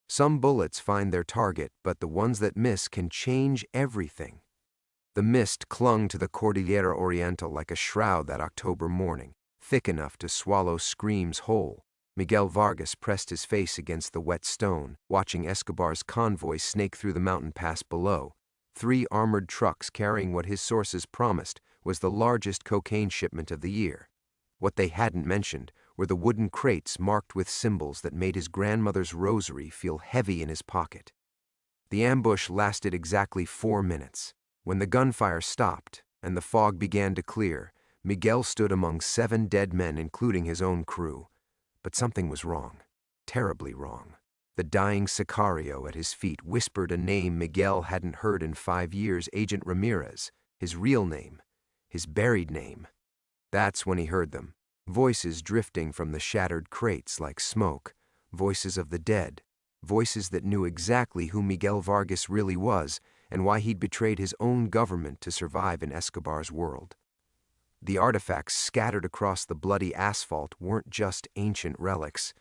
Some bullets find their target, but the ones that miss can change everything. The mist clung to the Cordillera Oriental like a shroud that October morning, thick enough to swallow screams whole. Miguel Vargas pressed his face against the wet stone, watching Escobar's convoy snake through the mountain pass below. 3 armored trucks carrying what his sources promised was the largest cocaine shipment of the year. What they hadn't mentioned were the wooden crates marked with symbols that made his grandmother's rosary feel heavy in his pocket. The ambush lasted exactly 4 minutes. When the gunfire stopped and the fog began to clear, Miguel stood among 7 dead men, including his own crew. But something was wrong, terribly wrong. The dying sicario at his feet whispered a name Miguel hadn't heard in 5 years, Agent Ramirez, his real name, his buried name. That's when he heard them, voices drifting from the shattered crates like smoke, voices of the dead, voices that knew exactly who Miguel Vargas really was and why he'd betrayed his own government to survive in Escobar's world. The artifacts scattered across the bloody asphalt weren't just ancient relics.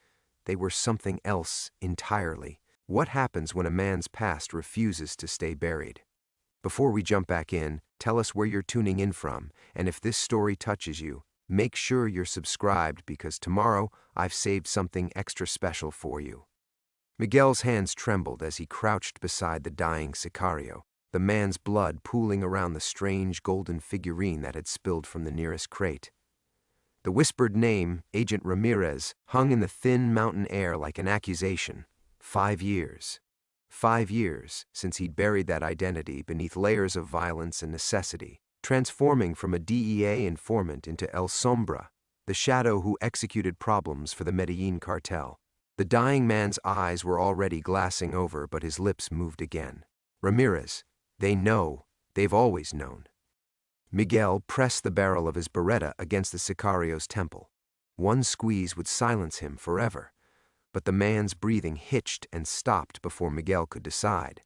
They were something else entirely. What happens when a man's past refuses to stay buried? Before we jump back in, tell us where you're tuning in from, and if this story touches you, make sure you're subscribed because tomorrow I've saved something extra special for you. Miguel's hands trembled as he crouched beside the dying sicario, the man's blood pooling around the strange golden figurine that had spilled from the nearest crate. The whispered name, Agent Ramirez, hung in the thin mountain air like an accusation. 5 years. 5 years since he'd buried that identity beneath layers of violence and necessity, transforming from a DEA informant into El Sombra, the shadow who executed problems for the Medellin cartel. The dying man's eyes were already glassing over, but his lips moved again. Ramirez, they know, they've always known. Miguel pressed the barrel of his Beretta against the sicario's temple. One squeeze would silence him forever, but the man's breathing hitched and stopped before Miguel could decide.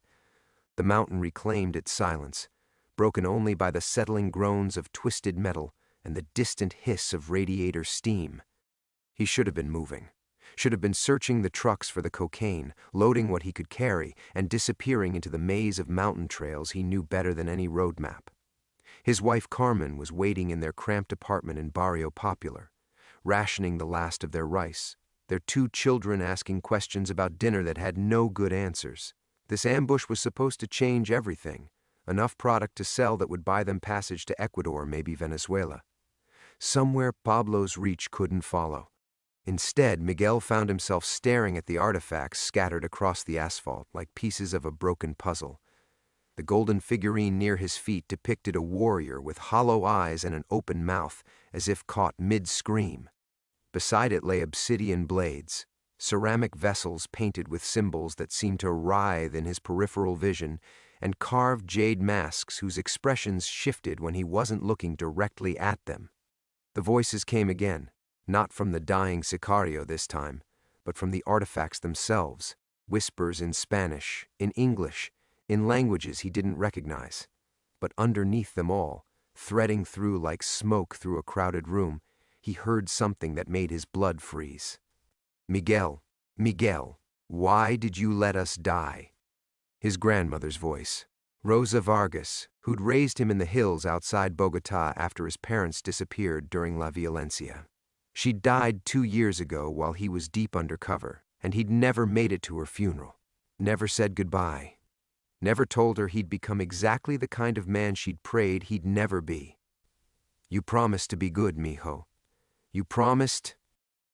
The mountain reclaimed its silence, broken only by the settling groans of twisted metal and the distant hiss of radiator steam. He should have been moving. Should have been searching the trucks for the cocaine, loading what he could carry, and disappearing into the maze of mountain trails he knew better than any road map. His wife Carmen was waiting in their cramped apartment in Barrio Popular, rationing the last of their rice, their 2 children asking questions about dinner that had no good answers. This ambush was supposed to change everything, enough product to sell that would buy them passage to Ecuador, maybe Venezuela. Somewhere Pablo's reach couldn't follow. Instead, Miguel found himself staring at the artifacts scattered across the asphalt like pieces of a broken puzzle. The golden figurine near his feet depicted a warrior with hollow eyes and an open mouth, as if caught mid-scream. Beside it lay obsidian blades, ceramic vessels painted with symbols that seemed to writhe in his peripheral vision, and carved jade masks whose expressions shifted when he wasn't looking directly at them. The voices came again. Not from the dying sicario this time, but from the artifacts themselves, whispers in Spanish, in English, in languages he didn't recognize. But underneath them all, threading through like smoke through a crowded room, he heard something that made his blood freeze. Miguel, Miguel, why did you let us die? His grandmother's voice, Rosa Vargas, who'd raised him in the hills outside Bogotá after his parents disappeared during La Violencia. She died 2 years ago while he was deep undercover, and he'd never made it to her funeral, never said goodbye, never told her he'd become exactly the kind of man she'd prayed he'd never be. You promised to be good, mijo. You promised.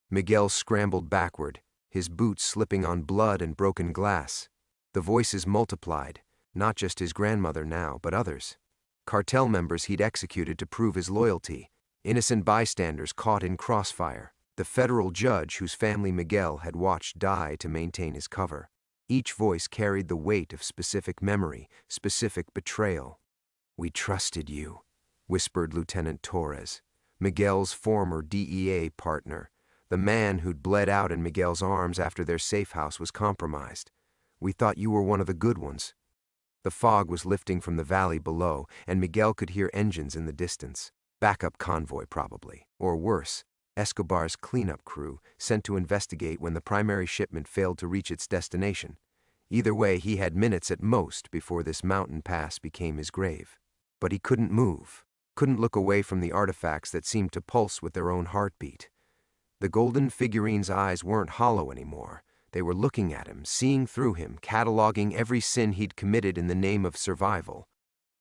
Miguel scrambled backward, his boots slipping on blood and broken glass. The voices multiplied, not just his grandmother now, but others. Cartel members he'd executed to prove his loyalty. Innocent bystanders caught in crossfire, the federal judge whose family Miguel had watched die to maintain his cover. Each voice carried the weight of specific memory, specific betrayal. We trusted you, whispered Lieutenant Torres, Miguel's former DEA partner, the man who'd bled out in Miguel's arms after their safe house was compromised. We thought you were one of the good ones. The fog was lifting from the valley below, and Miguel could hear engines in the distance. Backup convoy, probably. Or worse, Escobar's cleanup crew, sent to investigate when the primary shipment failed to reach its destination. Either way, he had minutes at most before this mountain pass became his grave. But he couldn't move, couldn't look away from the artifacts that seemed to pulse with their own heartbeat. The golden figurine's eyes weren't hollow anymore. They were looking at him, seeing through him, cataloging every sin he'd committed in the name of survival.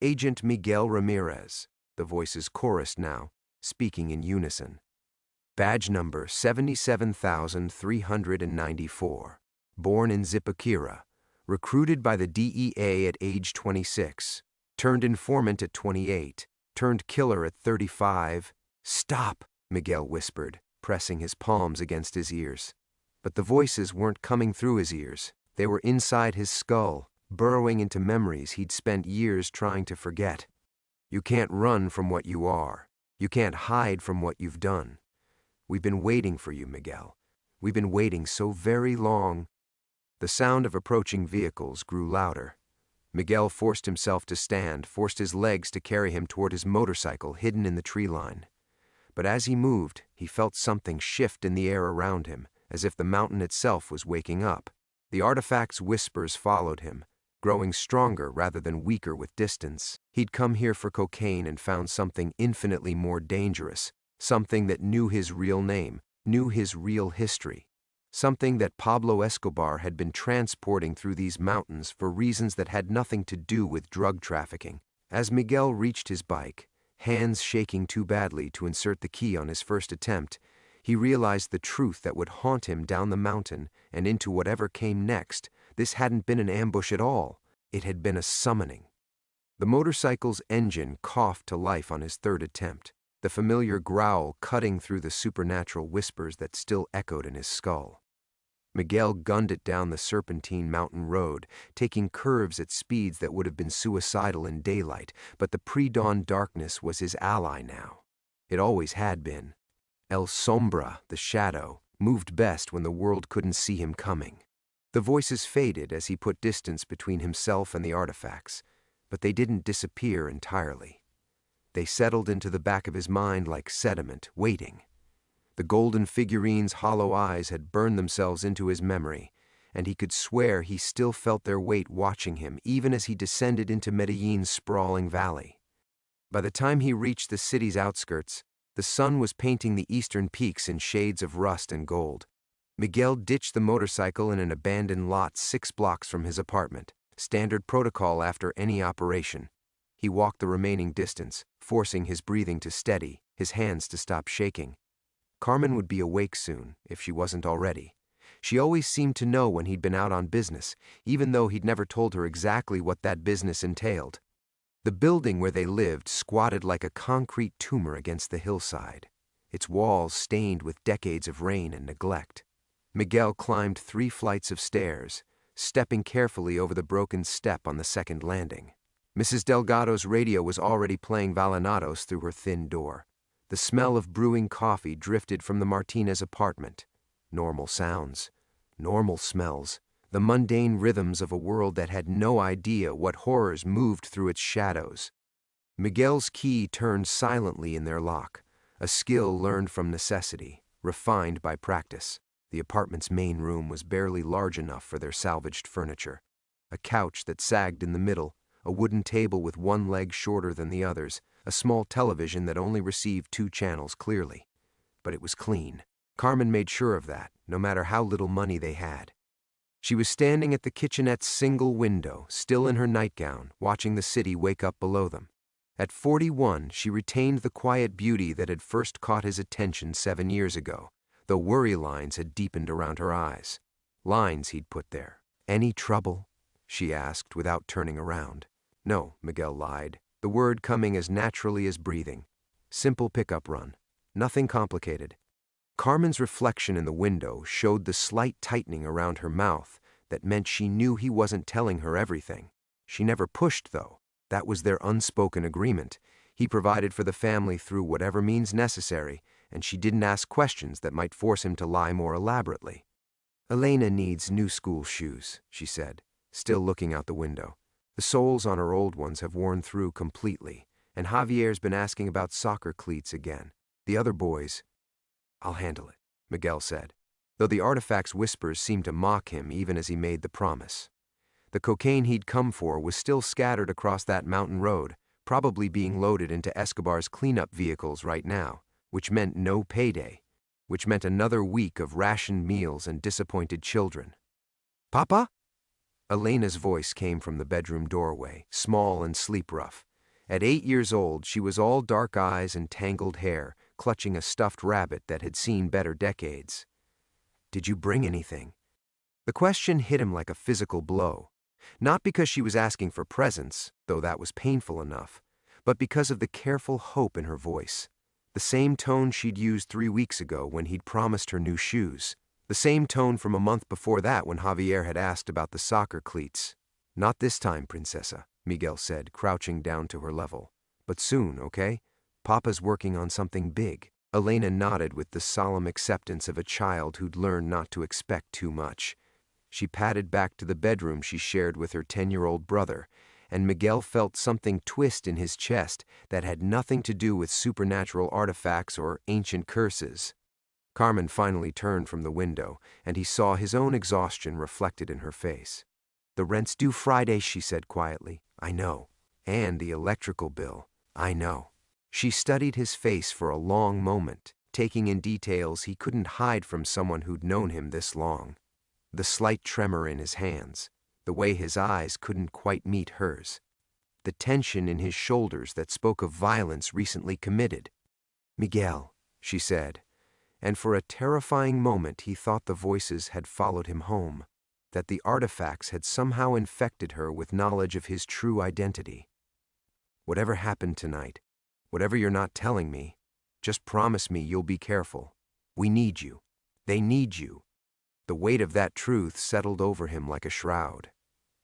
Agent Miguel Ramirez, the voices chorused now, speaking in unison. Badge number 77,394. Born in Zipaquira. Recruited by the DEA at age 26. Turned informant at 28. Turned killer at 35. Stop, Miguel whispered, pressing his palms against his ears. But the voices weren't coming through his ears. They were inside his skull, burrowing into memories he'd spent years trying to forget. You can't run from what you are. You can't hide from what you've done. We've been waiting for you, Miguel. We've been waiting so very long. The sound of approaching vehicles grew louder. Miguel forced himself to stand, forced his legs to carry him toward his motorcycle hidden in the tree line. But as he moved, he felt something shift in the air around him, as if the mountain itself was waking up. The artifact's whispers followed him, growing stronger rather than weaker with distance. He'd come here for cocaine and found something infinitely more dangerous, something that knew his real name, knew his real history. Something that Pablo Escobar had been transporting through these mountains for reasons that had nothing to do with drug trafficking. As Miguel reached his bike, hands shaking too badly to insert the key on his first attempt, he realized the truth that would haunt him down the mountain and into whatever came next. This hadn't been an ambush at all. It had been a summoning. The motorcycle's engine coughed to life on his third attempt, the familiar growl cutting through the supernatural whispers that still echoed in his skull. Miguel gunned it down the serpentine mountain road, taking curves at speeds that would have been suicidal in daylight, but the pre-dawn darkness was his ally now. It always had been. El Sombra, the shadow, moved best when the world couldn't see him coming. The voices faded as he put distance between himself and the artifacts, but they didn't disappear entirely. They settled into the back of his mind like sediment, waiting. The golden figurine's hollow eyes had burned themselves into his memory, and he could swear he still felt their weight watching him even as he descended into Medellin's sprawling valley. By the time he reached the city's outskirts, the sun was painting the eastern peaks in shades of rust and gold. Miguel ditched the motorcycle in an abandoned lot 6 blocks from his apartment, standard protocol after any operation. He walked the remaining distance, forcing his breathing to steady, his hands to stop shaking. Carmen would be awake soon, if she wasn't already. She always seemed to know when he'd been out on business, even though he'd never told her exactly what that business entailed. The building where they lived squatted like a concrete tumor against the hillside, its walls stained with decades of rain and neglect. Miguel climbed 3 flights of stairs, stepping carefully over the broken step on the second landing. Mrs. Delgado's radio was already playing Vallenatos through her thin door. The smell of brewing coffee drifted from the Martinez apartment. Normal sounds, normal smells, the mundane rhythms of a world that had no idea what horrors moved through its shadows. Miguel's key turned silently in their lock, a skill learned from necessity, refined by practice. The apartment's main room was barely large enough for their salvaged furniture. A couch that sagged in the middle, a wooden table with one leg shorter than the others, a small television that only received 2 channels clearly. But it was clean. Carmen made sure of that, no matter how little money they had. She was standing at the kitchenette's single window, still in her nightgown, watching the city wake up below them. At 41, she retained the quiet beauty that had first caught his attention 7 years ago, though worry lines had deepened around her eyes. Lines he'd put there. "Any trouble?" she asked without turning around. "No," Miguel lied, the word coming as naturally as breathing. "Simple pickup run. Nothing complicated." Carmen's reflection in the window showed the slight tightening around her mouth that meant she knew he wasn't telling her everything. She never pushed, though. That was their unspoken agreement. He provided for the family through whatever means necessary, and she didn't ask questions that might force him to lie more elaborately. "Elena needs new school shoes," she said, still looking out the window. "The soles on her old ones have worn through completely, and Javier's been asking about soccer cleats again. The other boys..." I'll handle it, Miguel said, though the artifact's whispers seemed to mock him even as he made the promise. The cocaine he'd come for was still scattered across that mountain road, probably being loaded into Escobar's cleanup vehicles right now, which meant no payday, which meant another week of rationed meals and disappointed children. Papa? Elena's voice came from the bedroom doorway, small and sleep-rough. At 8 years old, she was all dark eyes and tangled hair, clutching a stuffed rabbit that had seen better decades. Did you bring anything? The question hit him like a physical blow. Not because she was asking for presents, though that was painful enough, but because of the careful hope in her voice. The same tone she'd used 3 weeks ago when he'd promised her new shoes. The same tone from a month before that when Javier had asked about the soccer cleats. Not this time, Princesa, Miguel said, crouching down to her level. But soon, okay? Papa's working on something big. Elena nodded with the solemn acceptance of a child who'd learned not to expect too much. She padded back to the bedroom she shared with her 10-year-old brother, and Miguel felt something twist in his chest that had nothing to do with supernatural artifacts or ancient curses. Carmen finally turned from the window, and he saw his own exhaustion reflected in her face. The rent's due Friday, she said quietly. I know. And the electrical bill. I know. She studied his face for a long moment, taking in details he couldn't hide from someone who'd known him this long. The slight tremor in his hands, the way his eyes couldn't quite meet hers, the tension in his shoulders that spoke of violence recently committed. Miguel, she said, and for a terrifying moment he thought the voices had followed him home, that the artifacts had somehow infected her with knowledge of his true identity. Whatever happened tonight, whatever you're not telling me, just promise me you'll be careful. We need you. They need you. The weight of that truth settled over him like a shroud.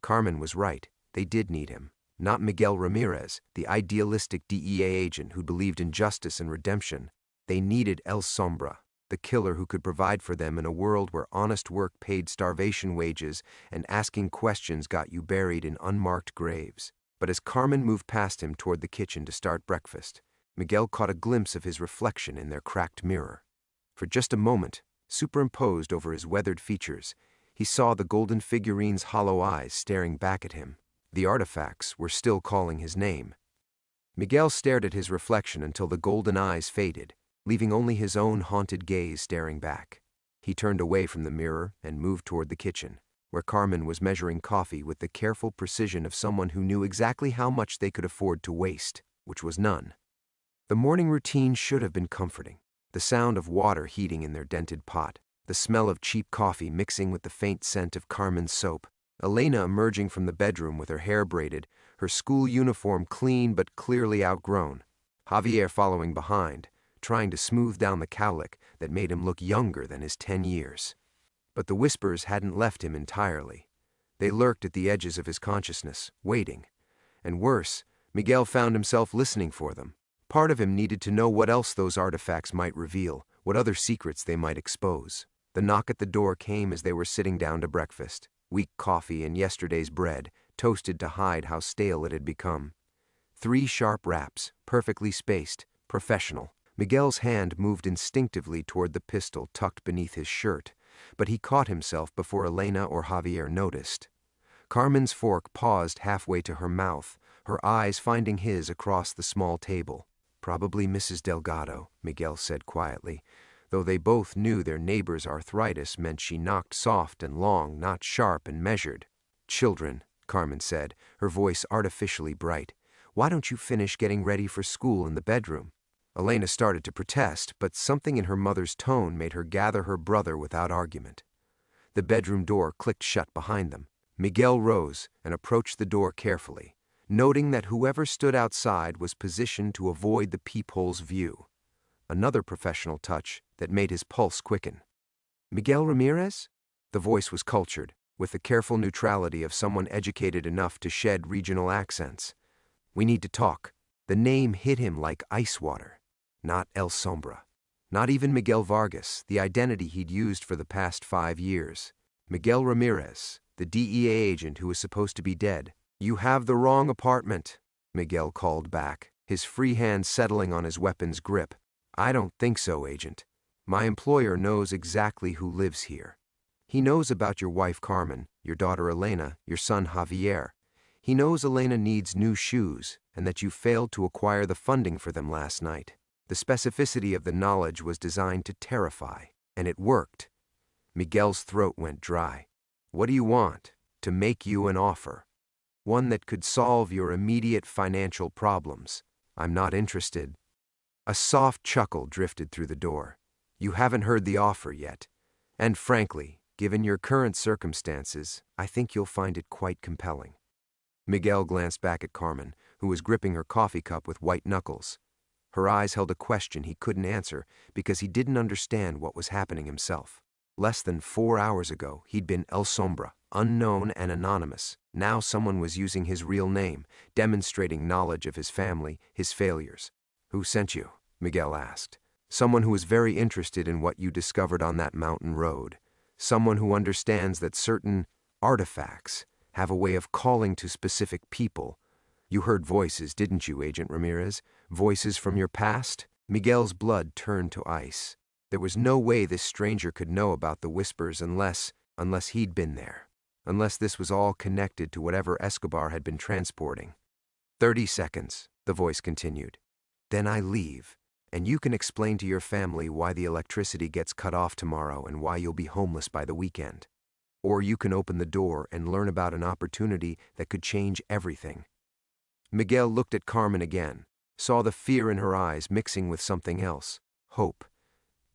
Carmen was right. They did need him. Not Miguel Ramirez, the idealistic DEA agent who believed in justice and redemption. They needed El Sombra, the killer who could provide for them in a world where honest work paid starvation wages and asking questions got you buried in unmarked graves. But as Carmen moved past him toward the kitchen to start breakfast, Miguel caught a glimpse of his reflection in their cracked mirror. For just a moment, superimposed over his weathered features, he saw the golden figurine's hollow eyes staring back at him. The artifacts were still calling his name. Miguel stared at his reflection until the golden eyes faded, leaving only his own haunted gaze staring back. He turned away from the mirror and moved toward the kitchen, where Carmen was measuring coffee with the careful precision of someone who knew exactly how much they could afford to waste, which was none. The morning routine should have been comforting. The sound of water heating in their dented pot, the smell of cheap coffee mixing with the faint scent of Carmen's soap, Elena emerging from the bedroom with her hair braided, her school uniform clean but clearly outgrown, Javier following behind, trying to smooth down the cowlick that made him look younger than his 10 years. But the whispers hadn't left him entirely. They lurked at the edges of his consciousness, waiting. And worse, Miguel found himself listening for them. Part of him needed to know what else those artifacts might reveal, what other secrets they might expose. The knock at the door came as they were sitting down to breakfast. Weak coffee and yesterday's bread, toasted to hide how stale it had become. 3 sharp raps, perfectly spaced, professional. Miguel's hand moved instinctively toward the pistol tucked beneath his shirt, but he caught himself before Elena or Javier noticed. Carmen's fork paused halfway to her mouth, her eyes finding his across the small table. Probably Mrs. Delgado, Miguel said quietly, though they both knew their neighbor's arthritis meant she knocked soft and long, not sharp and measured. Children, Carmen said, her voice artificially bright. Why don't you finish getting ready for school in the bedroom? Elena started to protest, but something in her mother's tone made her gather her brother without argument. The bedroom door clicked shut behind them. Miguel rose and approached the door carefully, noting that whoever stood outside was positioned to avoid the peephole's view. Another professional touch that made his pulse quicken. Miguel Ramirez? The voice was cultured, with the careful neutrality of someone educated enough to shed regional accents. We need to talk. The name hit him like ice water. Not El Sombra. Not even Miguel Vargas, the identity he'd used for the past 5 years. Miguel Ramirez, the DEA agent who was supposed to be dead. You have the wrong apartment, Miguel called back, his free hand settling on his weapon's grip. I don't think so, Agent. My employer knows exactly who lives here. He knows about your wife Carmen, your daughter Elena, your son Javier. He knows Elena needs new shoes and that you failed to acquire the funding for them last night. The specificity of the knowledge was designed to terrify, and it worked. Miguel's throat went dry. What do you want? To make you an offer. One that could solve your immediate financial problems. I'm not interested. A soft chuckle drifted through the door. You haven't heard the offer yet. And frankly, given your current circumstances, I think you'll find it quite compelling. Miguel glanced back at Carmen, who was gripping her coffee cup with white knuckles. Her eyes held a question he couldn't answer because he didn't understand what was happening himself. Less than 4 hours ago, he'd been El Sombra, unknown and anonymous. Now someone was using his real name, demonstrating knowledge of his family, his failures. Who sent you? Miguel asked. Someone who was very interested in what you discovered on that mountain road. Someone who understands that certain artifacts have a way of calling to specific people. You heard voices, didn't you, Agent Ramirez? Voices from your past? Miguel's blood turned to ice. There was no way this stranger could know about the whispers unless he'd been there. Unless this was all connected to whatever Escobar had been transporting. 30 seconds, the voice continued. Then I leave, and you can explain to your family why the electricity gets cut off tomorrow and why you'll be homeless by the weekend. Or you can open the door and learn about an opportunity that could change everything. Miguel looked at Carmen again, saw the fear in her eyes mixing with something else. Hope.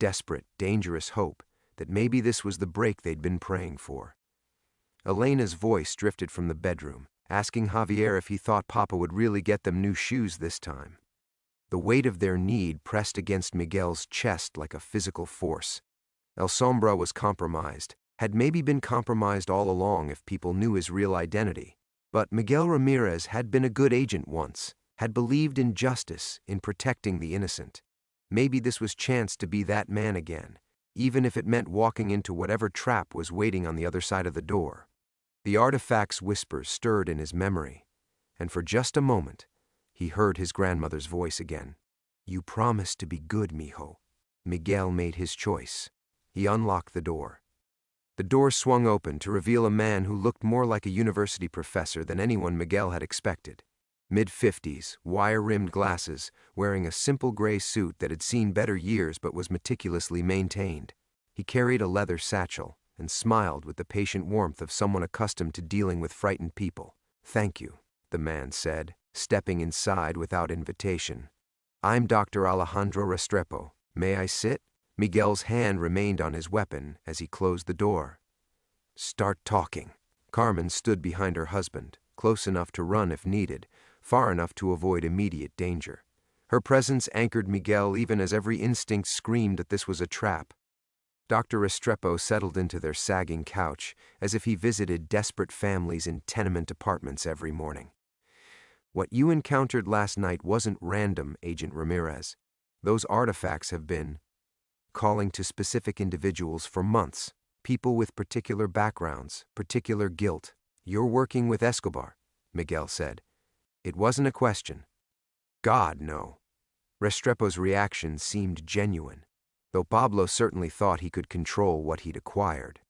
Desperate, dangerous hope that maybe this was the break they'd been praying for. Elena's voice drifted from the bedroom, asking Javier if he thought Papa would really get them new shoes this time. The weight of their need pressed against Miguel's chest like a physical force. El Sombra was compromised, had maybe been compromised all along if people knew his real identity. But Miguel Ramirez had been a good agent once, had believed in justice, in protecting the innocent. Maybe this was chance to be that man again, even if it meant walking into whatever trap was waiting on the other side of the door. The artifact's whispers stirred in his memory, and for just a moment, he heard his grandmother's voice again. You promised to be good, mijo. Miguel made his choice. He unlocked the door. The door swung open to reveal a man who looked more like a university professor than anyone Miguel had expected. Mid-50s, wire-rimmed glasses, wearing a simple gray suit that had seen better years but was meticulously maintained. He carried a leather satchel and smiled with the patient warmth of someone accustomed to dealing with frightened people. Thank you, the man said, stepping inside without invitation. I'm Dr. Alejandro Restrepo. May I sit? Miguel's hand remained on his weapon as he closed the door. Start talking. Carmen stood behind her husband, close enough to run if needed, far enough to avoid immediate danger. Her presence anchored Miguel even as every instinct screamed that this was a trap. Dr. Restrepo settled into their sagging couch as if he visited desperate families in tenement apartments every morning. What you encountered last night wasn't random, Agent Ramirez. Those artifacts have been calling to specific individuals for months, people with particular backgrounds, particular guilt. You're working with Escobar, Miguel said. It wasn't a question. God, no. Restrepo's reaction seemed genuine, though Pablo certainly thought he could control what he'd acquired.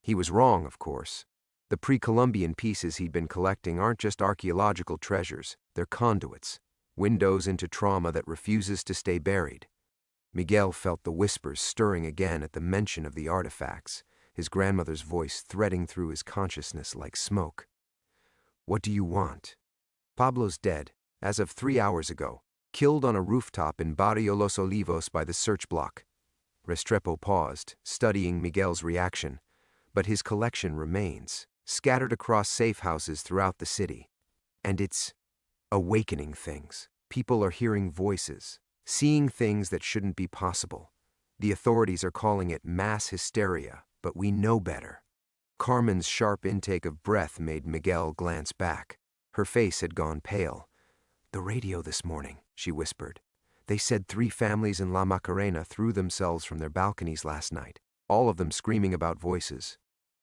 He was wrong, of course. The pre-Columbian pieces he'd been collecting aren't just archaeological treasures, they're conduits, windows into trauma that refuses to stay buried. Miguel felt the whispers stirring again at the mention of the artifacts, his grandmother's voice threading through his consciousness like smoke. What do you want? Pablo's dead, as of 3 hours ago, killed on a rooftop in Barrio Los Olivos by the search block. Restrepo paused, studying Miguel's reaction, but his collection remains, scattered across safe houses throughout the city. And it's awakening things. People are hearing voices, seeing things that shouldn't be possible. The authorities are calling it mass hysteria, but we know better. Carmen's sharp intake of breath made Miguel glance back. Her face had gone pale. The radio this morning, she whispered. They said 3 families in La Macarena threw themselves from their balconies last night, all of them screaming about voices.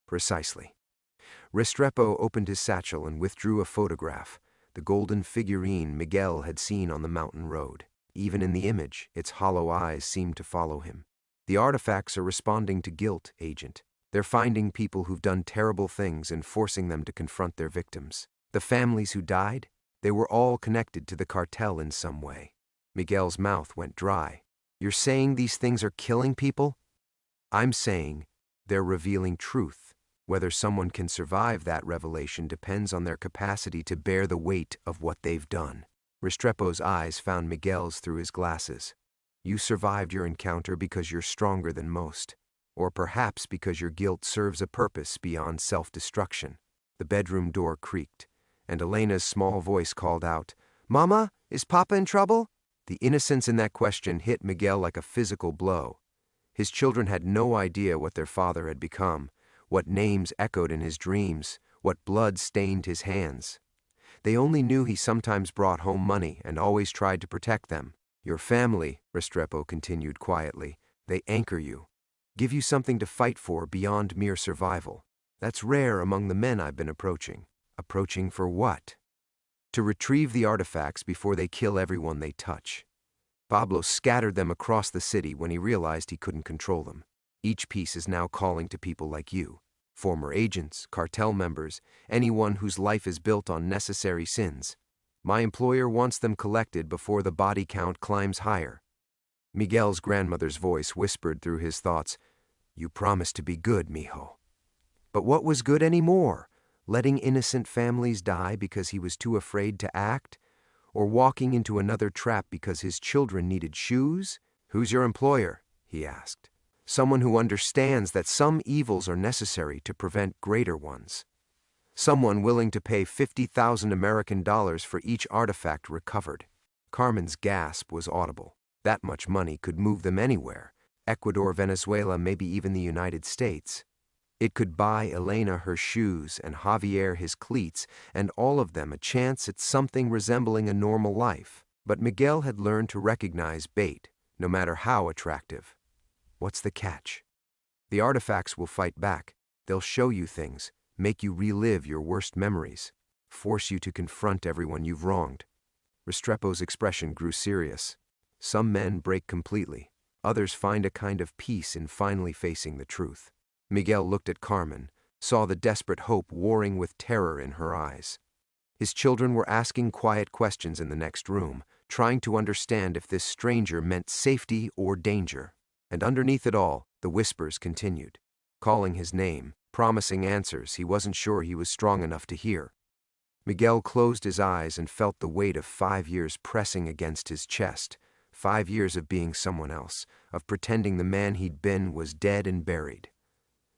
Precisely. Restrepo opened his satchel and withdrew a photograph, the golden figurine Miguel had seen on the mountain road. Even in the image, its hollow eyes seemed to follow him. The artifacts are responding to guilt, Agent. They're finding people who've done terrible things and forcing them to confront their victims. The families who died, they were all connected to the cartel in some way. Miguel's mouth went dry. You're saying these things are killing people? I'm saying they're revealing truth. Whether someone can survive that revelation depends on their capacity to bear the weight of what they've done. Restrepo's eyes found Miguel's through his glasses. You survived your encounter because you're stronger than most, or perhaps because your guilt serves a purpose beyond self-destruction. The bedroom door creaked, and Elena's small voice called out, "Mama, is Papa in trouble?" The innocence in that question hit Miguel like a physical blow. His children had no idea what their father had become, what names echoed in his dreams, what blood stained his hands. They only knew he sometimes brought home money and always tried to protect them. Your family, Restrepo continued quietly, they anchor you, give you something to fight for beyond mere survival. That's rare among the men I've been approaching. Approaching for what? To retrieve the artifacts before they kill everyone they touch. Pablo scattered them across the city when he realized he couldn't control them. Each piece is now calling to people like you, former agents, cartel members, anyone whose life is built on necessary sins. My employer wants them collected before the body count climbs higher. Miguel's grandmother's voice whispered through his thoughts, "You promised to be good, mijo." But what was good anymore? Letting innocent families die because he was too afraid to act? Or walking into another trap because his children needed shoes? Who's your employer? He asked. Someone who understands that some evils are necessary to prevent greater ones. Someone willing to pay 50,000 American dollars for each artifact recovered. Carmen's gasp was audible. That much money could move them anywhere. Ecuador, Venezuela, maybe even the United States. It could buy Elena her shoes and Javier his cleats, and all of them a chance at something resembling a normal life. But Miguel had learned to recognize bait, no matter how attractive. What's the catch? The artifacts will fight back. They'll show you things, make you relive your worst memories, force you to confront everyone you've wronged. Restrepo's expression grew serious. Some men break completely. Others find a kind of peace in finally facing the truth. Miguel looked at Carmen, saw the desperate hope warring with terror in her eyes. His children were asking quiet questions in the next room, trying to understand if this stranger meant safety or danger. And underneath it all, the whispers continued, calling his name, promising answers he wasn't sure he was strong enough to hear. Miguel closed his eyes and felt the weight of 5 years pressing against his chest, 5 years of being someone else, of pretending the man he'd been was dead and buried.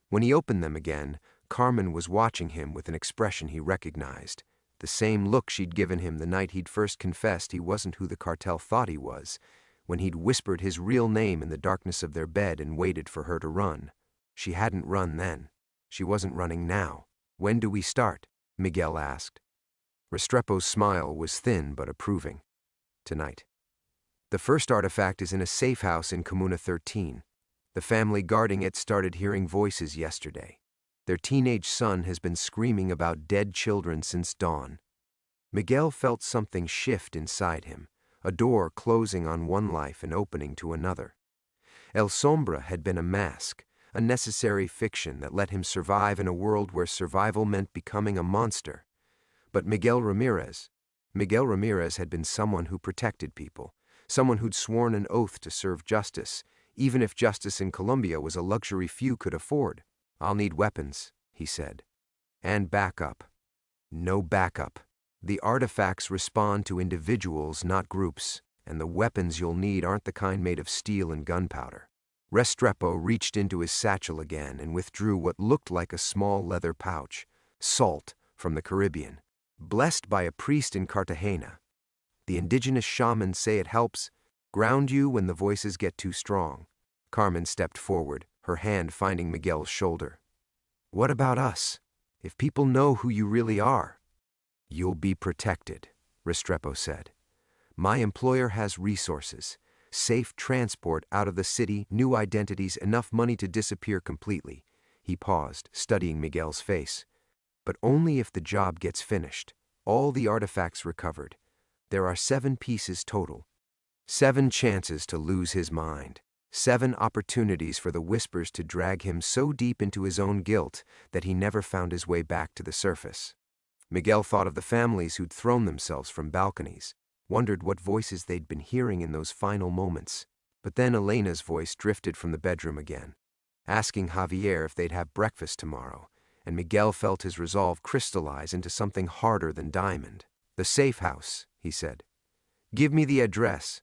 When he opened them again, Carmen was watching him with an expression he recognized, the same look she'd given him the night he'd first confessed he wasn't who the cartel thought he was, when he'd whispered his real name in the darkness of their bed and waited for her to run. She hadn't run then. She wasn't running now. "When do we start?" Miguel asked. Restrepo's smile was thin but approving. "Tonight. The first artifact is in a safe house in Comuna 13. The family guarding it started hearing voices yesterday. Their teenage son has been screaming about dead children since dawn." Miguel felt something shift inside him, a door closing on one life and opening to another. El Sombra had been a mask, a necessary fiction that let him survive in a world where survival meant becoming a monster. But Miguel Ramirez had been someone who protected people, someone who'd sworn an oath to serve justice, even if justice in Colombia was a luxury few could afford. "I'll need weapons," he said. "And backup." "No backup. The artifacts respond to individuals, not groups, and the weapons you'll need aren't the kind made of steel and gunpowder." Restrepo reached into his satchel again and withdrew what looked like a small leather pouch, salt from the Caribbean, blessed by a priest in Cartagena. The indigenous shamans say it helps ground you when the voices get too strong. Carmen stepped forward, her hand finding Miguel's shoulder. "What about us? If people know who you really are?" "You'll be protected," Restrepo said. "My employer has resources, safe transport out of the city, new identities, enough money to disappear completely." He paused, studying Miguel's face. "But only if the job gets finished, all the artifacts recovered. There are 7 pieces total. 7 chances to lose his mind. 7 opportunities for the whispers to drag him so deep into his own guilt that he never found his way back to the surface. Miguel thought of the families who'd thrown themselves from balconies, wondered what voices they'd been hearing in those final moments. But then Elena's voice drifted from the bedroom again, asking Javier if they'd have breakfast tomorrow, and Miguel felt his resolve crystallize into something harder than diamond. "The safe house," he said. "Give me the address."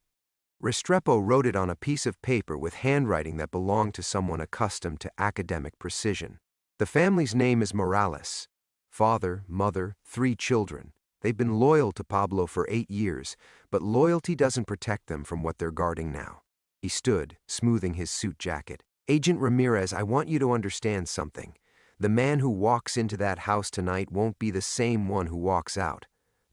Restrepo wrote it on a piece of paper with handwriting that belonged to someone accustomed to academic precision. "The family's name is Morales. Father, mother, 3 children. They've been loyal to Pablo for 8 years, but loyalty doesn't protect them from what they're guarding now." He stood, smoothing his suit jacket. "Agent Ramirez, I want you to understand something. The man who walks into that house tonight won't be the same one who walks out.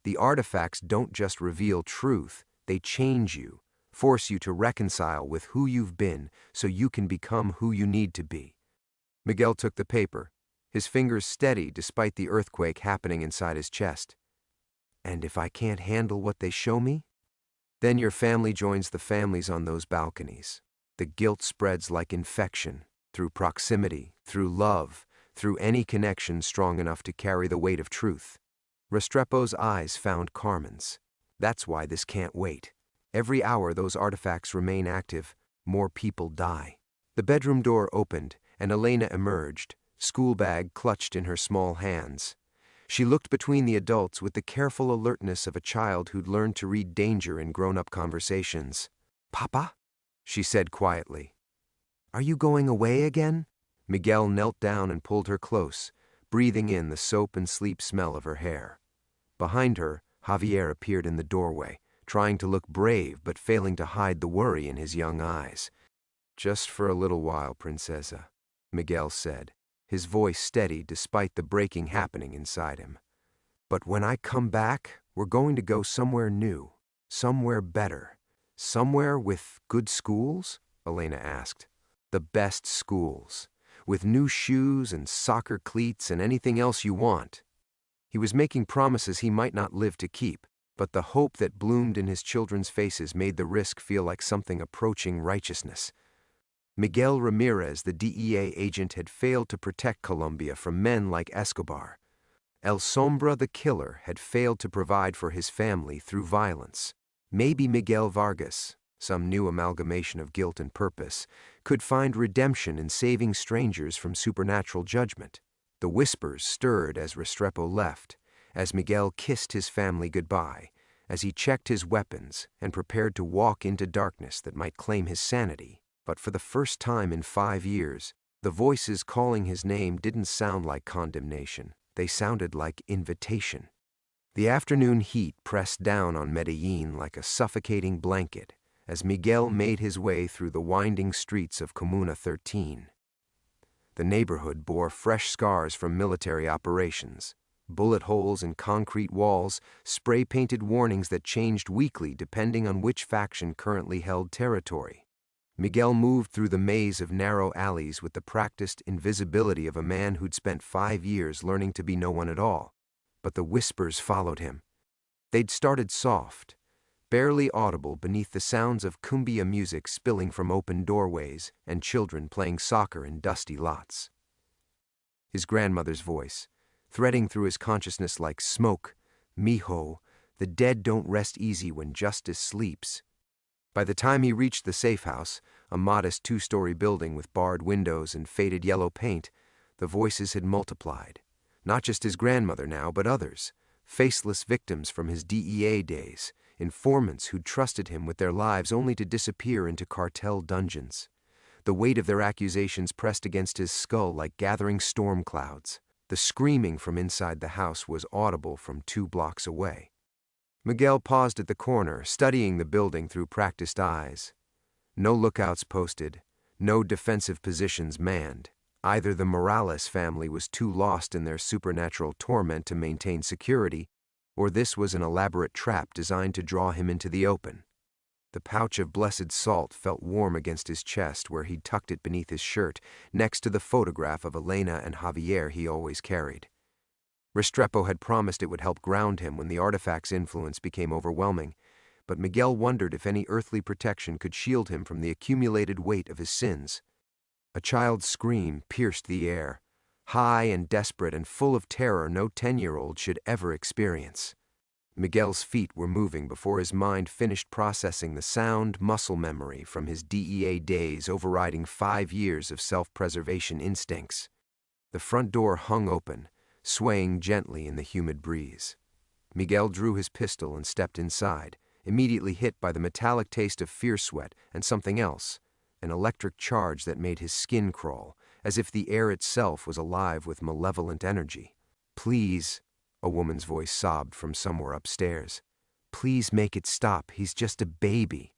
The artifacts don't just reveal truth, they change you, force you to reconcile with who you've been so you can become who you need to be." Miguel took the paper, his fingers steady despite the earthquake happening inside his chest. "And if I can't handle what they show me? Then your family joins the families on those balconies. The guilt spreads like infection, through proximity, through love, through any connection strong enough to carry the weight of truth." Restrepo's eyes found Carmen's. "That's why this can't wait. Every hour those artifacts remain active, more people die." The bedroom door opened, and Elena emerged, school bag clutched in her small hands. She looked between the adults with the careful alertness of a child who'd learned to read danger in grown-up conversations. "Papa?" she said quietly. "Are you going away again?" Miguel knelt down and pulled her close, breathing in the soap and sleep smell of her hair. Behind her, Javier appeared in the doorway, trying to look brave but failing to hide the worry in his young eyes. "Just for a little while, Princesa," Miguel said, his voice steady despite the breaking happening inside him. "But when I come back, we're going to go somewhere new, somewhere better. Somewhere with good schools?" Elena asked. "The best schools, with new shoes and soccer cleats and anything else you want." He was making promises he might not live to keep, but the hope that bloomed in his children's faces made the risk feel like something approaching righteousness. Miguel Ramirez, the DEA agent, had failed to protect Colombia from men like Escobar. El Sombra, the killer, had failed to provide for his family through violence. Maybe Miguel Vargas, some new amalgamation of guilt and purpose, could find redemption in saving strangers from supernatural judgment. The whispers stirred as Restrepo left, as Miguel kissed his family goodbye, as he checked his weapons and prepared to walk into darkness that might claim his sanity. But for the first time in 5 years, the voices calling his name didn't sound like condemnation. They sounded like invitation. The afternoon heat pressed down on Medellin like a suffocating blanket as Miguel made his way through the winding streets of Comuna 13. The neighborhood bore fresh scars from military operations. Bullet holes in concrete walls, spray-painted warnings that changed weekly depending on which faction currently held territory. Miguel moved through the maze of narrow alleys with the practiced invisibility of a man who'd spent 5 years learning to be no one at all. But the whispers followed him. They'd started soft, barely audible beneath the sounds of cumbia music spilling from open doorways and children playing soccer in dusty lots. His grandmother's voice, threading through his consciousness like smoke, "Mijo, the dead don't rest easy when justice sleeps." By the time he reached the safe house, a modest 2-story building with barred windows and faded yellow paint, the voices had multiplied. Not just his grandmother now, but others, faceless victims from his DEA days, informants who'd trusted him with their lives only to disappear into cartel dungeons. The weight of their accusations pressed against his skull like gathering storm clouds. The screaming from inside the house was audible from 2 blocks away. Miguel paused at the corner, studying the building through practiced eyes. No lookouts posted, no defensive positions manned. Either the Morales family was too lost in their supernatural torment to maintain security, or this was an elaborate trap designed to draw him into the open. The pouch of blessed salt felt warm against his chest where he'd tucked it beneath his shirt, next to the photograph of Elena and Javier he always carried. Restrepo had promised it would help ground him when the artifact's influence became overwhelming, but Miguel wondered if any earthly protection could shield him from the accumulated weight of his sins. A child's scream pierced the air, high and desperate and full of terror no 10-year-old should ever experience. Miguel's feet were moving before his mind finished processing the sound muscle memory from his DEA days overriding 5 years of self-preservation instincts. The front door hung open, swaying gently in the humid breeze. Miguel drew his pistol and stepped inside, immediately hit by the metallic taste of fear sweat and something else, an electric charge that made his skin crawl, as if the air itself was alive with malevolent energy. "Please," a woman's voice sobbed from somewhere upstairs. "Please make it stop, he's just a baby."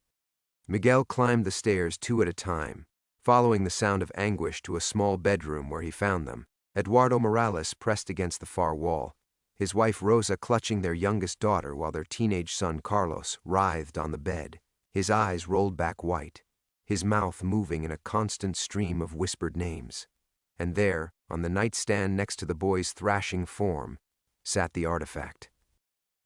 Miguel climbed the stairs 2 at a time, following the sound of anguish to a small bedroom where he found them. Eduardo Morales pressed against the far wall, his wife Rosa clutching their youngest daughter while their teenage son Carlos writhed on the bed, his eyes rolled back white, his mouth moving in a constant stream of whispered names. And there, on the nightstand next to the boy's thrashing form, sat the artifact.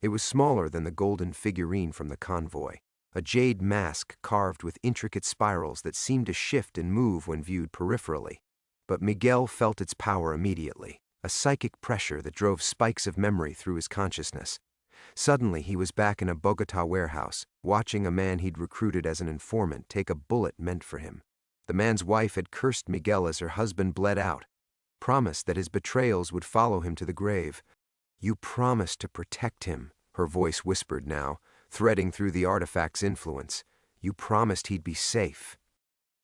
It was smaller than the golden figurine from the Convoy, a jade mask carved with intricate spirals that seemed to shift and move when viewed peripherally. But Miguel felt its power immediately, a psychic pressure that drove spikes of memory through his consciousness. Suddenly he was back in a Bogota warehouse, watching a man he'd recruited as an informant take a bullet meant for him. The man's wife had cursed Miguel as her husband bled out, promised that his betrayals would follow him to the grave. "You promised to protect him," her voice whispered now, threading through the artifact's influence. "You promised he'd be safe."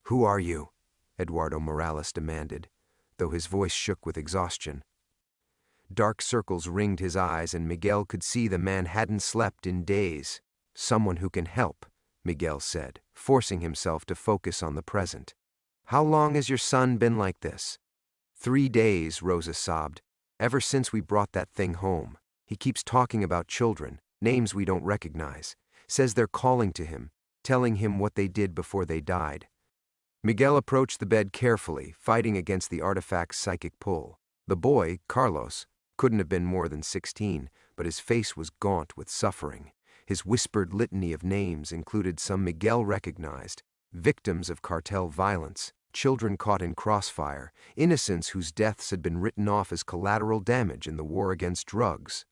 "Who are you?" Eduardo Morales demanded, though his voice shook with exhaustion. Dark circles ringed his eyes, and Miguel could see the man hadn't slept in days. "Someone who can help," Miguel said, forcing himself to focus on the present. "How long has your son been like this?" 3 days, Rosa sobbed. "Ever since we brought that thing home. He keeps talking about children, names we don't recognize. Says they're calling to him, telling him what they did before they died." Miguel approached the bed carefully, fighting against the artifact's psychic pull. The boy, Carlos, couldn't have been more than 16, but his face was gaunt with suffering. His whispered litany of names included some Miguel recognized, victims of cartel violence, children caught in crossfire, innocents whose deaths had been written off as collateral damage in the war against drugs.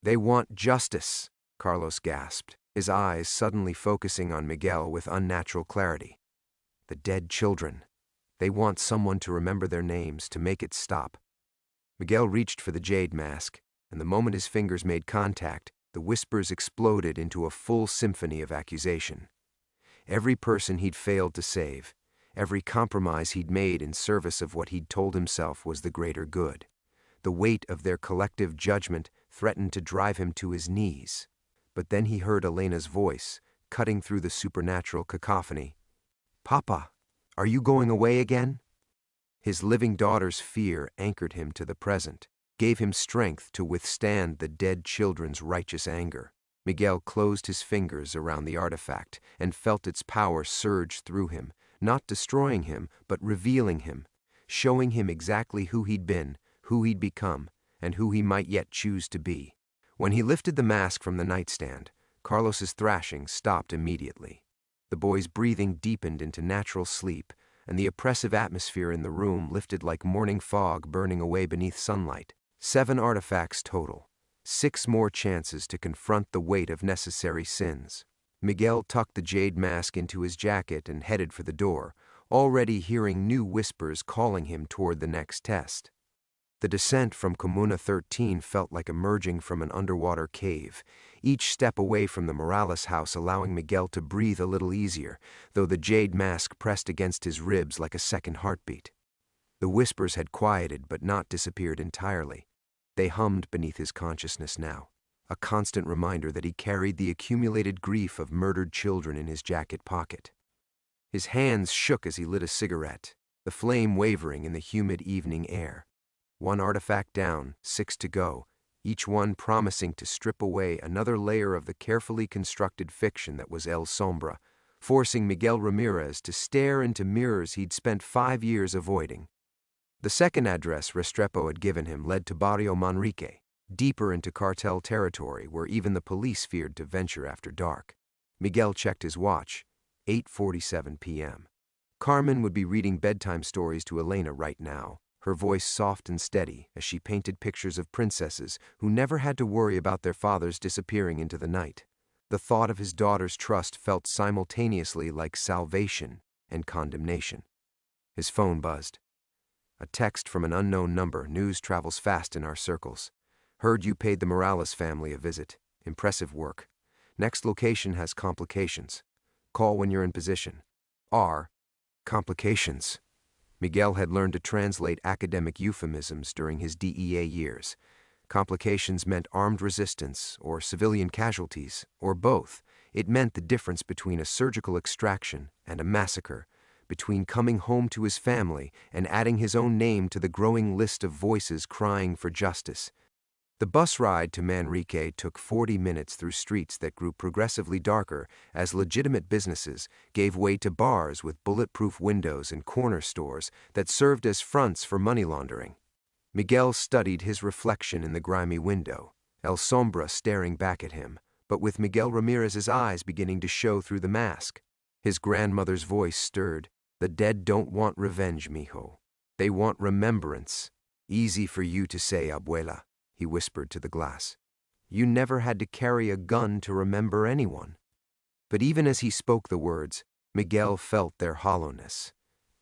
"They want justice," Carlos gasped, his eyes suddenly focusing on Miguel with unnatural clarity. "The dead children. They want someone to remember their names, to make it stop." Miguel reached for the jade mask, and the moment his fingers made contact, the whispers exploded into a full symphony of accusation. Every person he'd failed to save, every compromise he'd made in service of what he'd told himself was the greater good. The weight of their collective judgment threatened to drive him to his knees. But then he heard Elena's voice, cutting through the supernatural cacophony. "Papa, are you going away again?" His living daughter's fear anchored him to the present, gave him strength to withstand the dead children's righteous anger. Miguel closed his fingers around the artifact and felt its power surge through him, not destroying him, but revealing him, showing him exactly who he'd been, who he'd become, and who he might yet choose to be. When he lifted the mask from the nightstand, Carlos's thrashing stopped immediately. The boy's breathing deepened into natural sleep, and the oppressive atmosphere in the room lifted like morning fog burning away beneath sunlight. 7 artifacts total, 6 more chances to confront the weight of necessary sins. Miguel tucked the jade mask into his jacket and headed for the door, already hearing new whispers calling him toward the next test. The descent from Comuna 13 felt like emerging from an underwater cave, each step away from the Morales house allowing Miguel to breathe a little easier, though the jade mask pressed against his ribs like a second heartbeat. The whispers had quieted but not disappeared entirely. They hummed beneath his consciousness now, a constant reminder that he carried the accumulated grief of murdered children in his jacket pocket. His hands shook as he lit a cigarette, the flame wavering in the humid evening air. 1 artifact down, 6 to go, each one promising to strip away another layer of the carefully constructed fiction that was El Sombra, forcing Miguel Ramirez to stare into mirrors he'd spent 5 years avoiding. The second address Restrepo had given him led to Barrio Manrique, deeper into cartel territory where even the police feared to venture after dark. Miguel checked his watch. 8:47 p.m. Carmen would be reading bedtime stories to Elena right now, her voice soft and steady as she painted pictures of princesses who never had to worry about their fathers disappearing into the night. The thought of his daughter's trust felt simultaneously like salvation and condemnation. His phone buzzed. A text from an unknown number. News travels fast in our circles. Heard you paid the Morales family a visit. Impressive work. Next location has complications. Call when you're in position. R. Complications. Miguel had learned to translate academic euphemisms during his DEA years. Complications meant armed resistance or civilian casualties, or both. It meant the difference between a surgical extraction and a massacre, between coming home to his family and adding his own name to the growing list of voices crying for justice. The bus ride to Manrique took 40 minutes through streets that grew progressively darker as legitimate businesses gave way to bars with bulletproof windows and corner stores that served as fronts for money laundering. Miguel studied his reflection in the grimy window, El Sombra staring back at him, but with Miguel Ramirez's eyes beginning to show through the mask. His grandmother's voice stirred. The dead don't want revenge, mijo. They want remembrance. Easy for you to say, abuela, he whispered to the glass. You never had to carry a gun to remember anyone. But even as he spoke the words, Miguel felt their hollowness.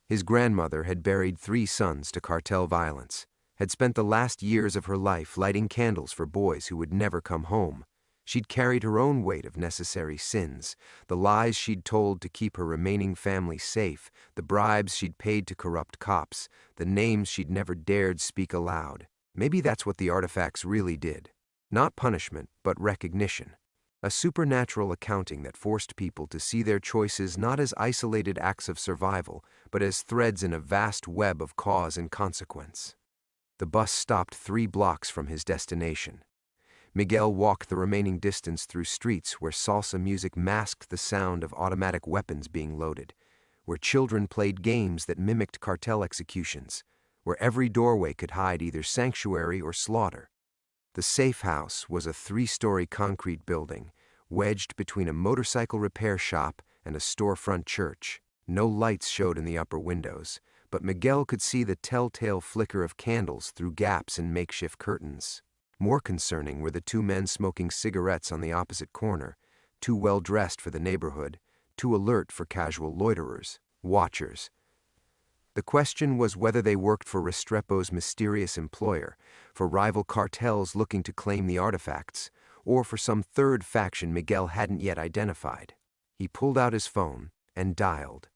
His grandmother had buried 3 sons to cartel violence, had spent the last years of her life lighting candles for boys who would never come home. She'd carried her own weight of necessary sins, the lies she'd told to keep her remaining family safe, the bribes she'd paid to corrupt cops, the names she'd never dared speak aloud. Maybe that's what the artifacts really did. Not punishment, but recognition. A supernatural accounting that forced people to see their choices not as isolated acts of survival, but as threads in a vast web of cause and consequence. The bus stopped 3 blocks from his destination. Miguel walked the remaining distance through streets where salsa music masked the sound of automatic weapons being loaded, where children played games that mimicked cartel executions, where every doorway could hide either sanctuary or slaughter. The safe house was a 3-story concrete building, wedged between a motorcycle repair shop and a storefront church. No lights showed in the upper windows, but Miguel could see the telltale flicker of candles through gaps in makeshift curtains. More concerning were the 2 men smoking cigarettes on the opposite corner, too well dressed for the neighborhood, too alert for casual loiterers, watchers. The question was whether they worked for Restrepo's mysterious employer, for rival cartels looking to claim the artifacts, or for some third faction Miguel hadn't yet identified. He pulled out his phone and dialed.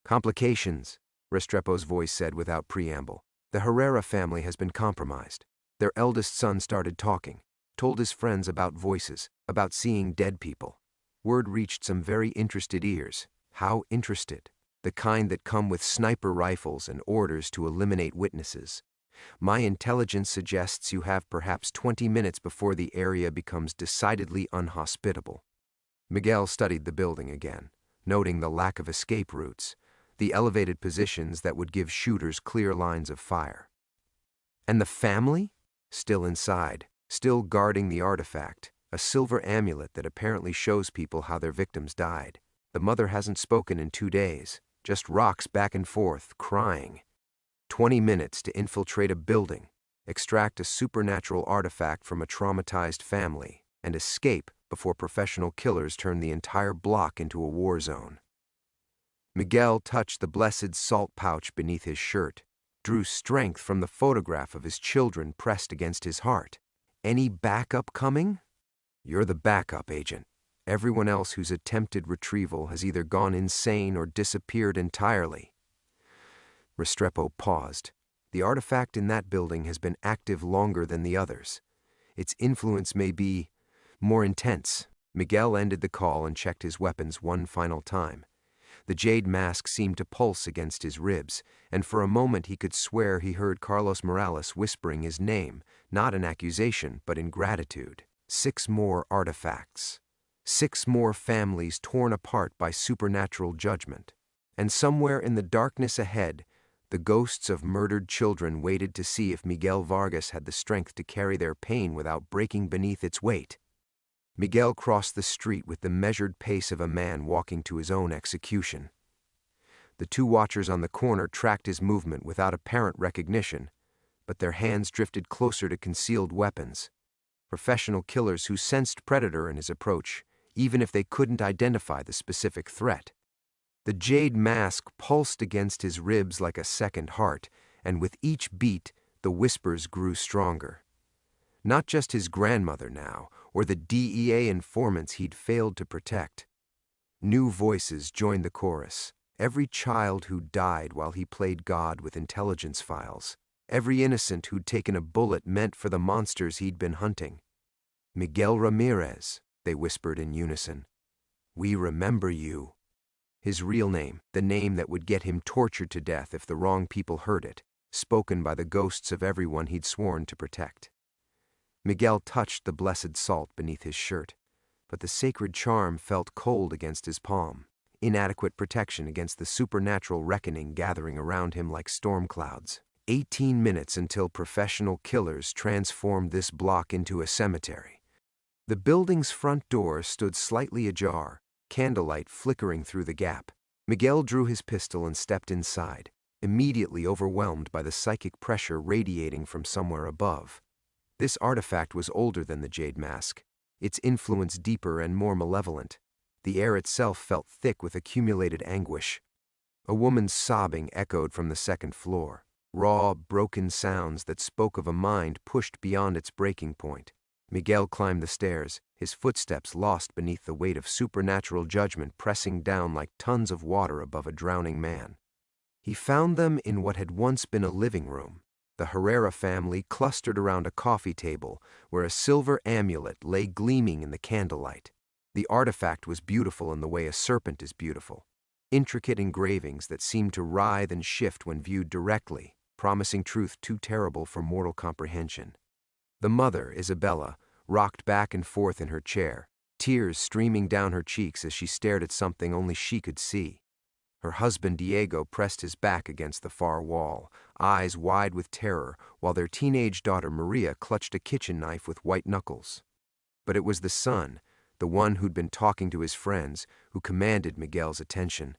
Complications, Restrepo's voice said without preamble. The Herrera family has been compromised. Their eldest son started talking, told his friends about voices, about seeing dead people. Word reached some very interested ears. How interested? The kind that come with sniper rifles and orders to eliminate witnesses. My intelligence suggests you have perhaps 20 minutes before the area becomes decidedly unhospitable. Miguel studied the building again, noting the lack of escape routes, the elevated positions that would give shooters clear lines of fire. And the family? Still inside, still guarding the artifact, a silver amulet that apparently shows people how their victims died. The mother hasn't spoken in 2 days, just rocks back and forth, crying. 20 minutes to infiltrate a building, extract a supernatural artifact from a traumatized family, and escape before professional killers turn the entire block into a war zone. Miguel touched the blessed salt pouch beneath his shirt, drew strength from the photograph of his children pressed against his heart. Any backup coming? You're the backup, Agent. Everyone else whose attempted retrieval has either gone insane or disappeared entirely. Restrepo paused. The artifact in that building has been active longer than the others. Its influence may be more intense. Miguel ended the call and checked his weapons one final time. The jade mask seemed to pulse against his ribs, and for a moment he could swear he heard Carlos Morales whispering his name, not in accusation, but in gratitude. 6 more artifacts. 6 more families torn apart by supernatural judgment. And somewhere in the darkness ahead, the ghosts of murdered children waited to see if Miguel Vargas had the strength to carry their pain without breaking beneath its weight. Miguel crossed the street with the measured pace of a man walking to his own execution. The two watchers on the corner tracked his movement without apparent recognition, but their hands drifted closer to concealed weapons. Professional killers who sensed predator in his approach, even if they couldn't identify the specific threat. The jade mask pulsed against his ribs like a second heart, and with each beat, the whispers grew stronger. Not just his grandmother now, or the DEA informants he'd failed to protect. New voices joined the chorus. Every child who died while he played God with intelligence files. Every innocent who'd taken a bullet meant for the monsters he'd been hunting. Miguel Ramirez, they whispered in unison. We remember you. His real name, the name that would get him tortured to death if the wrong people heard it, spoken by the ghosts of everyone he'd sworn to protect. Miguel touched the blessed salt beneath his shirt, but the sacred charm felt cold against his palm, inadequate protection against the supernatural reckoning gathering around him like storm clouds. 18 minutes until professional killers transformed this block into a cemetery. The building's front door stood slightly ajar, candlelight flickering through the gap. Miguel drew his pistol and stepped inside, immediately overwhelmed by the psychic pressure radiating from somewhere above. This artifact was older than the jade mask, its influence deeper and more malevolent. The air itself felt thick with accumulated anguish. A woman's sobbing echoed from the second floor, raw, broken sounds that spoke of a mind pushed beyond its breaking point. Miguel climbed the stairs, his footsteps lost beneath the weight of supernatural judgment pressing down like tons of water above a drowning man. He found them in what had once been a living room. The Herrera family clustered around a coffee table where a silver amulet lay gleaming in the candlelight. The artifact was beautiful in the way a serpent is beautiful. Intricate engravings that seemed to writhe and shift when viewed directly, promising truth too terrible for mortal comprehension. The mother, Isabella, rocked back and forth in her chair, tears streaming down her cheeks as she stared at something only she could see. Her husband Diego pressed his back against the far wall, eyes wide with terror, while their teenage daughter Maria clutched a kitchen knife with white knuckles. But it was the son, the one who'd been talking to his friends, who commanded Miguel's attention.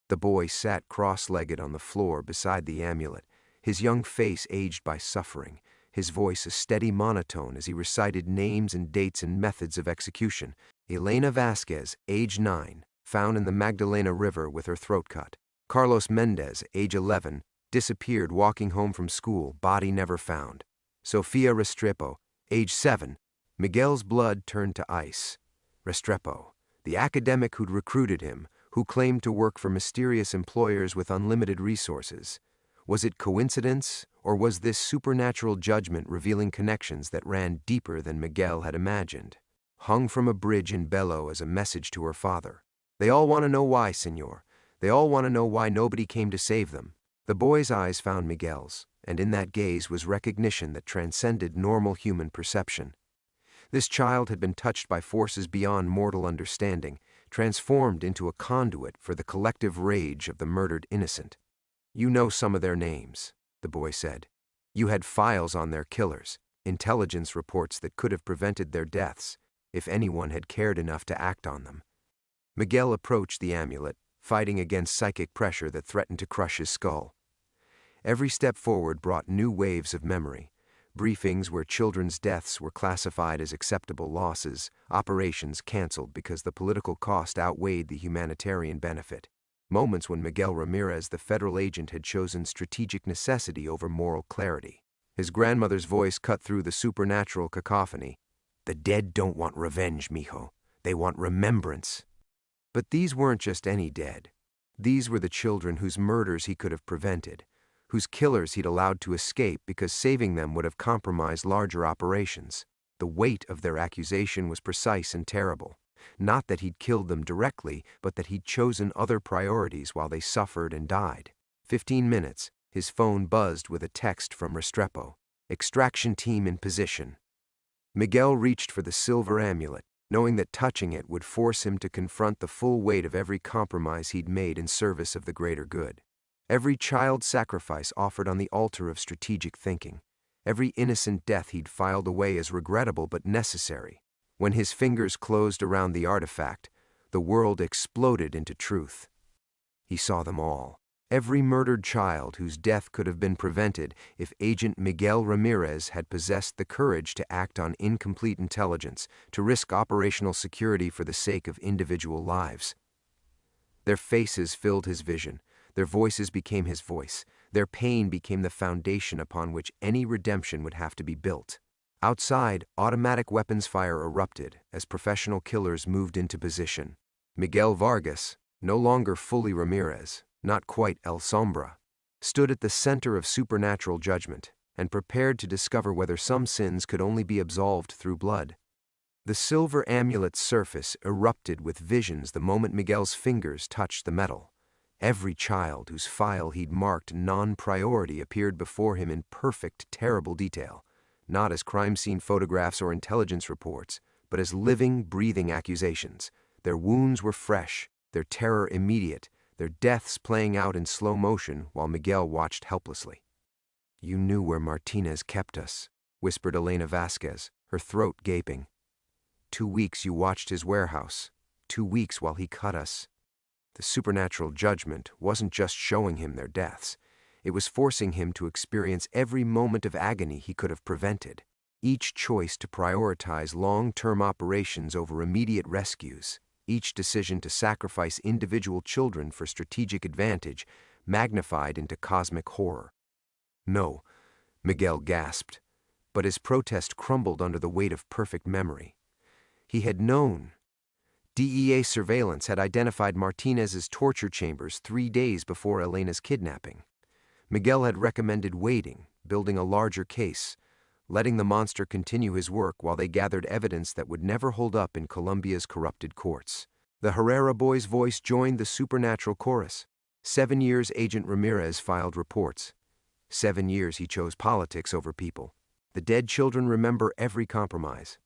The boy sat cross-legged on the floor beside the amulet, his young face aged by suffering, his voice a steady monotone as he recited names and dates and methods of execution. Elena Vasquez, age 9, found in the Magdalena River with her throat cut. Carlos Mendez, age 11, disappeared walking home from school, body never found. Sofia Restrepo, age 7, Miguel's blood turned to ice. Restrepo, the academic who'd recruited him, who claimed to work for mysterious employers with unlimited resources. Was it coincidence, or was this supernatural judgment revealing connections that ran deeper than Miguel had imagined? Hung from a bridge in Belo as a message to her father. They all want to know why, senor. They all want to know why nobody came to save them. The boy's eyes found Miguel's, and in that gaze was recognition that transcended normal human perception. This child had been touched by forces beyond mortal understanding, transformed into a conduit for the collective rage of the murdered innocent. You know some of their names, the boy said. You had files on their killers, intelligence reports that could have prevented their deaths, if anyone had cared enough to act on them. Miguel approached the amulet, fighting against psychic pressure that threatened to crush his skull. Every step forward brought new waves of memory. Briefings where children's deaths were classified as acceptable losses, operations canceled because the political cost outweighed the humanitarian benefit. Moments when Miguel Ramirez, the federal agent, had chosen strategic necessity over moral clarity. His grandmother's voice cut through the supernatural cacophony. The dead don't want revenge, mijo. They want remembrance. But these weren't just any dead. These were the children whose murders he could have prevented, whose killers he'd allowed to escape because saving them would have compromised larger operations. The weight of their accusation was precise and terrible. Not that he'd killed them directly, but that he'd chosen other priorities while they suffered and died. 15 minutes, his phone buzzed with a text from Restrepo. Extraction team in position. Miguel reached for the silver amulet, knowing that touching it would force him to confront the full weight of every compromise he'd made in service of the greater good. Every child sacrifice offered on the altar of strategic thinking. Every innocent death he'd filed away as regrettable but necessary. When his fingers closed around the artifact, the world exploded into truth. He saw them all. Every murdered child whose death could have been prevented if Agent Miguel Ramirez had possessed the courage to act on incomplete intelligence, to risk operational security for the sake of individual lives. Their faces filled his vision. Their voices became his voice. Their pain became the foundation upon which any redemption would have to be built. Outside, automatic weapons fire erupted as professional killers moved into position. Miguel Vargas, no longer fully Ramirez, not quite El Sombra, stood at the center of supernatural judgment and prepared to discover whether some sins could only be absolved through blood. The silver amulet's surface erupted with visions the moment Miguel's fingers touched the metal. Every child whose file he'd marked non-priority appeared before him in perfect, terrible detail, not as crime scene photographs or intelligence reports, but as living, breathing accusations. Their wounds were fresh, their terror immediate, their deaths playing out in slow motion while Miguel watched helplessly. "You knew where Martinez kept us," whispered Elena Vasquez, her throat gaping. 2 weeks you watched his warehouse. 2 weeks while he cut us." The supernatural judgment wasn't just showing him their deaths. It was forcing him to experience every moment of agony he could have prevented. Each choice to prioritize long-term operations over immediate rescues, each decision to sacrifice individual children for strategic advantage, magnified into cosmic horror. "No," Miguel gasped, but his protest crumbled under the weight of perfect memory. He had known. DEA surveillance had identified Martinez's torture chambers 3 days before Elena's kidnapping. Miguel had recommended waiting, building a larger case, letting the monster continue his work while they gathered evidence that would never hold up in Colombia's corrupted courts. The Herrera boy's voice joined the supernatural chorus. 7 years Agent Ramirez filed reports. 7 years he chose politics over people. The dead children remember every compromise.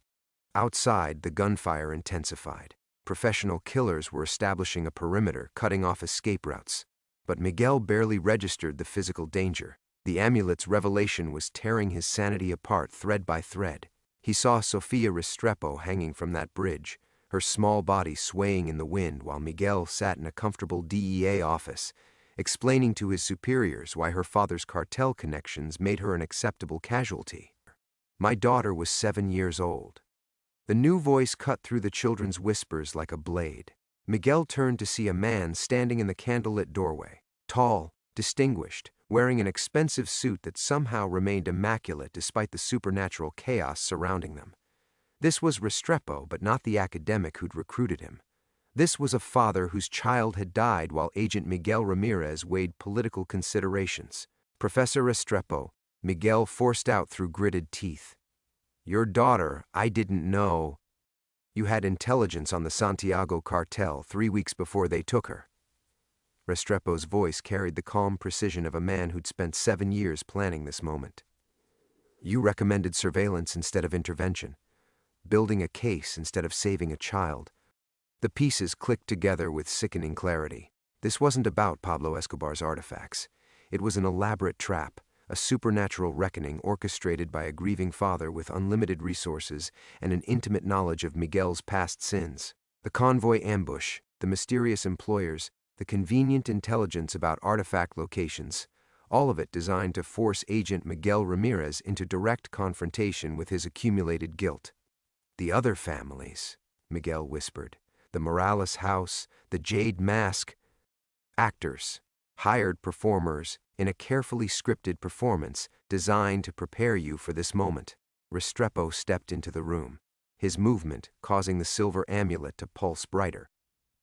Outside, the gunfire intensified. Professional killers were establishing a perimeter, cutting off escape routes. But Miguel barely registered the physical danger. The amulet's revelation was tearing his sanity apart thread by thread. He saw Sofia Restrepo hanging from that bridge, her small body swaying in the wind while Miguel sat in a comfortable DEA office, explaining to his superiors why her father's cartel connections made her an acceptable casualty. "My daughter was 7 years old." The new voice cut through the children's whispers like a blade. Miguel turned to see a man standing in the candlelit doorway, tall, distinguished, wearing an expensive suit that somehow remained immaculate despite the supernatural chaos surrounding them. This was Restrepo, but not the academic who'd recruited him. This was a father whose child had died while Agent Miguel Ramirez weighed political considerations. "Professor Restrepo," Miguel forced out through gritted teeth. "Your daughter, I didn't know. You had intelligence on the Santiago cartel 3 weeks before they took her." Restrepo's voice carried the calm precision of a man who'd spent 7 years planning this moment. "You recommended surveillance instead of intervention, building a case instead of saving a child." The pieces clicked together with sickening clarity. This wasn't about Pablo Escobar's artifacts. It was an elaborate trap, a supernatural reckoning orchestrated by a grieving father with unlimited resources and an intimate knowledge of Miguel's past sins. The convoy ambush, the mysterious employers, the convenient intelligence about artifact locations, all of it designed to force Agent Miguel Ramirez into direct confrontation with his accumulated guilt. "The other families," Miguel whispered. "The Morales house, the Jade Mask." Actors, hired performers, in a carefully scripted performance designed to prepare you for this moment. Restrepo stepped into the room, his movement causing the silver amulet to pulse brighter.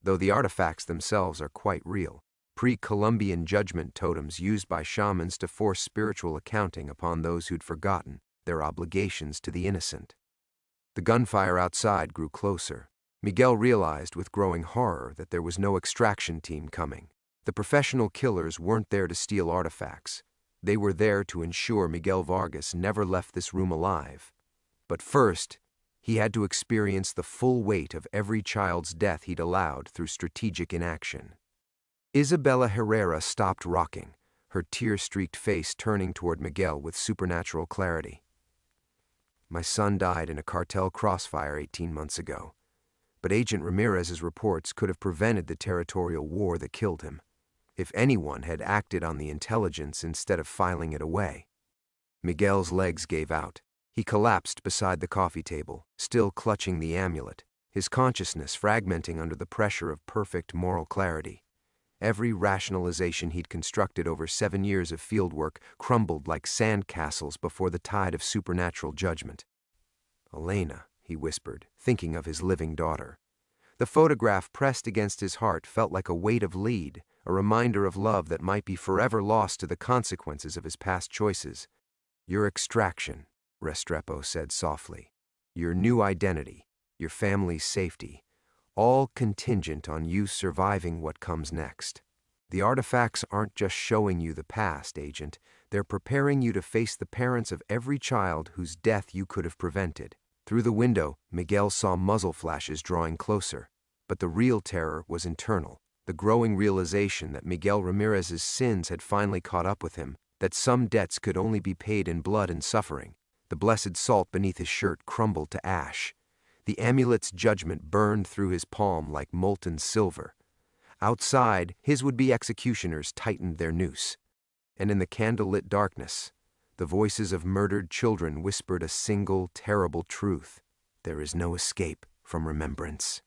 Though the artifacts themselves are quite real, pre-Columbian judgment totems used by shamans to force spiritual accounting upon those who'd forgotten their obligations to the innocent. The gunfire outside grew closer. Miguel realized with growing horror that there was no extraction team coming. The professional killers weren't there to steal artifacts. They were there to ensure Miguel Vargas never left this room alive. But first, he had to experience the full weight of every child's death he'd allowed through strategic inaction. Isabella Herrera stopped rocking, her tear-streaked face turning toward Miguel with supernatural clarity. My son died in a cartel crossfire 18 months ago. But Agent Ramirez's reports could have prevented the territorial war that killed him, if anyone had acted on the intelligence instead of filing it away. Miguel's legs gave out. He collapsed beside the coffee table, still clutching the amulet, his consciousness fragmenting under the pressure of perfect moral clarity. Every rationalization he'd constructed over 7 years of fieldwork crumbled like sand castles before the tide of supernatural judgment. Elena, he whispered, thinking of his living daughter. The photograph pressed against his heart felt like a weight of lead, a reminder of love that might be forever lost to the consequences of his past choices. Your extraction, Restrepo said softly. Your new identity, your family's safety, all contingent on you surviving what comes next. The artifacts aren't just showing you the past, Agent. They're preparing you to face the parents of every child whose death you could have prevented. Through the window, Miguel saw muzzle flashes drawing closer. But the real terror was internal, the growing realization that Miguel Ramirez's sins had finally caught up with him, that some debts could only be paid in blood and suffering. The blessed salt beneath his shirt crumbled to ash. The amulet's judgment burned through his palm like molten silver. Outside, his would-be executioners tightened their noose. And in the candle-lit darkness, the voices of murdered children whispered a single terrible truth. There is no escape from remembrance.